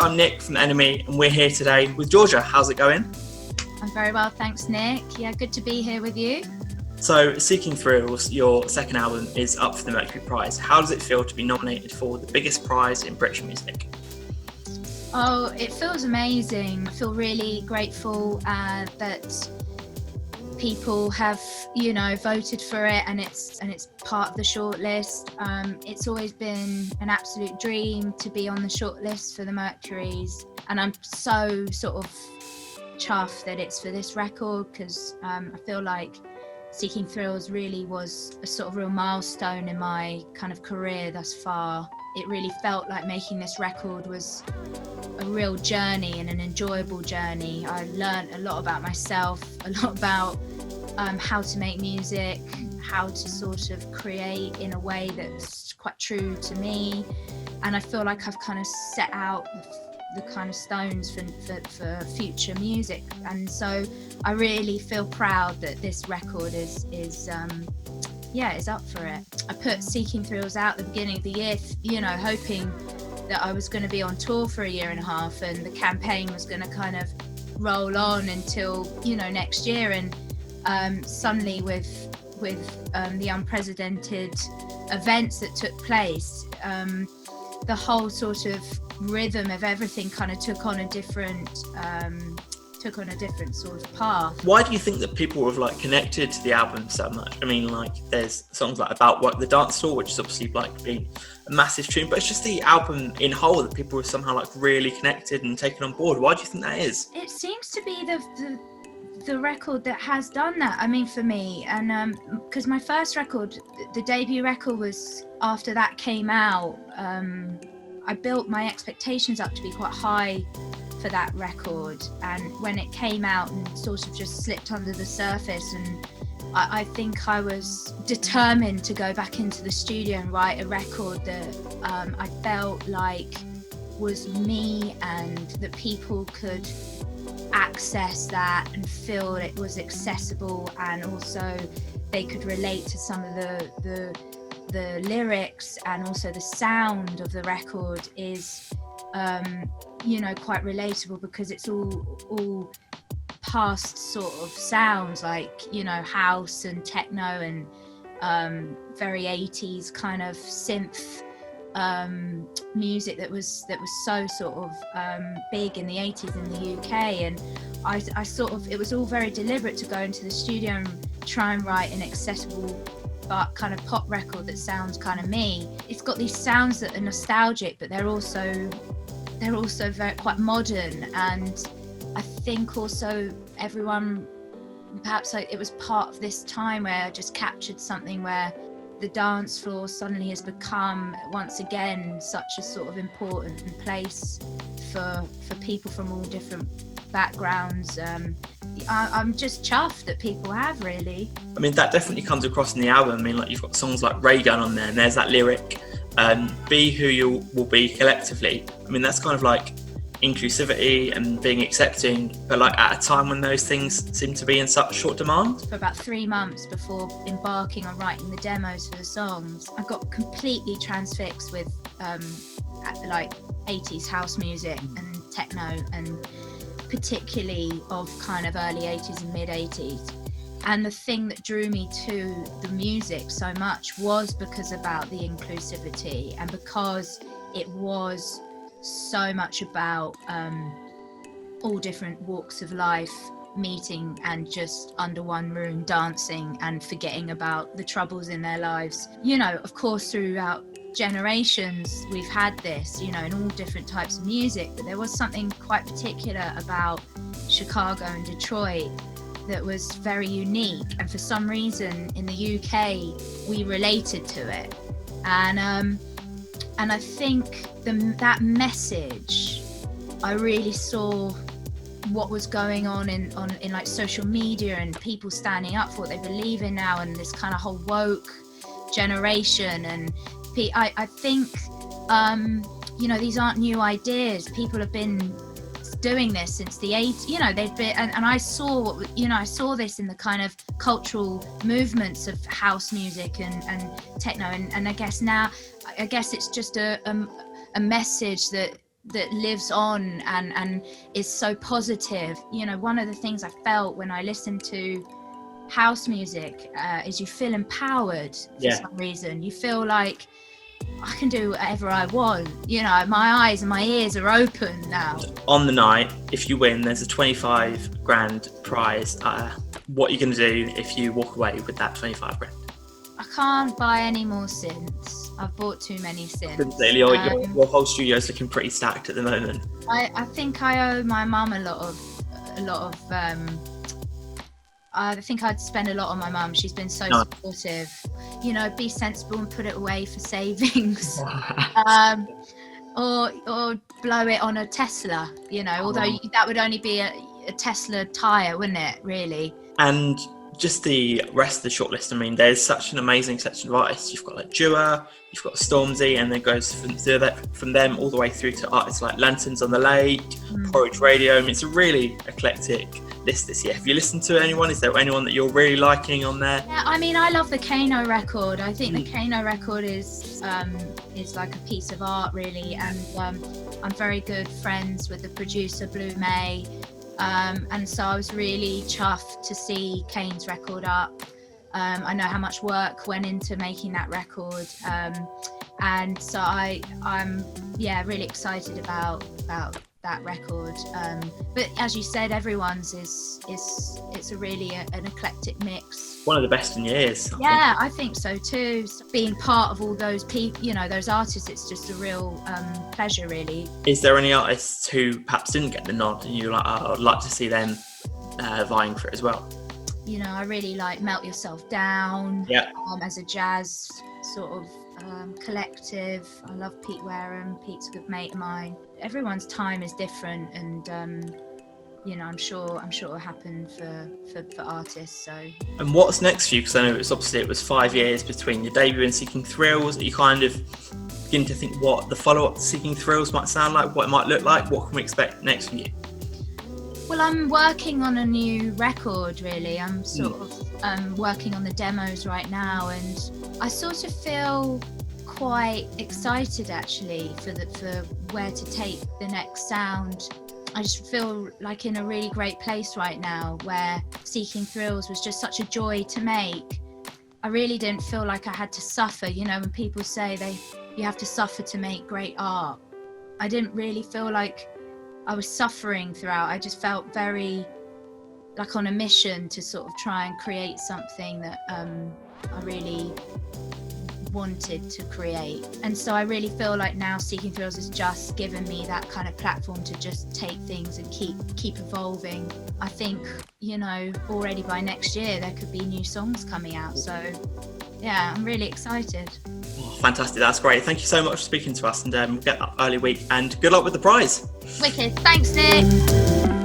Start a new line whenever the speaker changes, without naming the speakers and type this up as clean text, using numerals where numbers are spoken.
I'm Nick from Enemy, and we're here today with Georgia. How's it going?
I'm very well, thanks, Nick. Yeah, good to be here with you.
So, Seeking Thrills, your second album, is up for the Mercury Prize. How does it feel to be nominated for the biggest prize in British music?
Oh, it feels amazing. I feel really grateful that people have, voted for it, and it's part of the shortlist. It's always been an absolute dream to be on the shortlist for the Mercuries, and I'm so sort of chuffed that it's for this record, because I feel like Seeking Thrills really was a sort of real milestone in my kind of career thus far. It really felt like making this record was a real journey and an enjoyable journey. I learned a lot about myself, a lot about how to make music, how to sort of create in a way that's quite true to me. And I feel like I've kind of set out the kind of stones for future music. And so I really feel proud that this record is up for it. I put Seeking Thrills out at the beginning of the year, hoping that I was going to be on tour for a year and a half, and the campaign was going to kind of roll on until, next year. And suddenly with the unprecedented events that took place, the whole sort of rhythm of everything kind of took on a different sort of path.
Why do you think that people have connected to the album so much? I mean, there's songs like About What, the Dancefloor, which is obviously been a massive tune, but it's just the album in whole that people have somehow really connected and taken on board. Why do you think that is?
It seems to be the record that has done that, I mean, for me. And because my first record, the debut record, was after that came out, I built my expectations up to be quite high for that record, and when it came out and sort of just slipped under the surface, and I think I was determined to go back into the studio and write a record that I felt like was me, and that people could access that and feel it was accessible, and also they could relate to some of the lyrics, and also the sound of the record is quite relatable, because it's all past sort of sounds, house and techno and very 80s kind of synth music that was so sort of big in the 80s in the UK. And I sort of, it was all very deliberate to go into the studio and try and write an accessible but kind of pop record that sounds kind of me. It's got these sounds that are nostalgic, but they're also very quite modern. And I think also everyone, perhaps it was part of this time where I just captured something where the dance floor suddenly has become once again such a sort of important place for people from all different backgrounds. I'm just chuffed that people have, really. I
mean, that definitely comes across in the album. I mean, you've got songs like Ray Gun on there, and there's that lyric, be who you will be collectively. I mean, that's kind of inclusivity and being accepting, but at a time when those things seem to be in such short demand.
For about 3 months before embarking on writing the demos for the songs, I got completely transfixed with 80s house music and techno, and particularly of kind of early 80s and mid 80s. And the thing that drew me to the music so much was because about the inclusivity, and because it was so much about all different walks of life meeting and just under one room dancing and forgetting about the troubles in their lives. Of course, throughout generations we've had this, in all different types of music, but there was something quite particular about Chicago and Detroit that was very unique, and for some reason in the UK we related to it. And I think that message, I really saw what was going on in social media, and people standing up for what they believe in now, and this kind of whole woke generation. And I think these aren't new ideas. People have been doing this since the 80s. They've been, and I saw this in the kind of cultural movements of house music and techno, and I guess now it's just a message that that lives on and is so positive. You know, one of the things I felt when I listened to house music is you feel empowered for some reason. You feel like I can do whatever I want. You know, my eyes and my ears are open now.
On the night, if you win, there's a 25 grand prize. What are you going to do if you walk away with that 25 grand?
I can't buy any more synths. I've bought too many synths.
Your whole studio's looking pretty stacked at the moment.
I think I owe my mum a lot of I think I'd spend a lot on my mum. She's been so supportive. You know, be sensible and put it away for savings. Or blow it on a Tesla, you know, although that would only be a Tesla tyre, wouldn't it, really?
And just the rest of the shortlist, I mean, there's such an amazing section of artists. You've got like Dua, you've got Stormzy, and then goes from them all the way through to artists like Lanterns on the Lake, Porridge Radio. I mean, it's a really eclectic list this year. Have you listened to anyone? Is there anyone that you're really liking on there?
Yeah, I mean, I love the Kano record. I think the Kano record is like a piece of art, really. And I'm very good friends with the producer, Blue May. And so I was really chuffed to see Kane's record up. I know how much work went into making that record, and so I'm really excited about that record. But as you said, everyone's is a really an eclectic mix.
One of the best in years.
I think so too. Being part of all those people, you know, those artists, it's just a real pleasure, really.
Is there any artists who perhaps didn't get the nod and you're like, oh, I'd like to see them vying for it as well?
You know, I really like Melt Yourself Down. As a jazz sort of collective. I love Pete Wareham. Pete's a good mate of mine. Everyone's time is different, and you know, I'm sure it'll happen for artists. So. And
what's next for you? Because I know it was 5 years between your debut and Seeking Thrills. Are you kind of beginning to think what the follow-up to Seeking Thrills might sound like, what it might look like? What can we expect next from you?
Well, I'm working on a new record, really. I'm sort of working on the demos right now, and I sort of feel quite excited actually for where to take the next sound. I just feel like in a really great place right now, where Seeking Thrills was just such a joy to make. I really didn't feel like I had to suffer. You know, when people say you have to suffer to make great art, I didn't really feel like I was suffering throughout. I just felt very like on a mission to sort of try and create something that I really wanted to create. And so I really feel like now Seeking Thrills has just given me that kind of platform to just take things and keep evolving. I think, you know, already by next year there could be new songs coming out. So yeah, I'm really excited.
Oh, fantastic, that's great. Thank you so much for speaking to us, and we'll get that early week, and good luck with the prize.
Wicked, thanks Nick.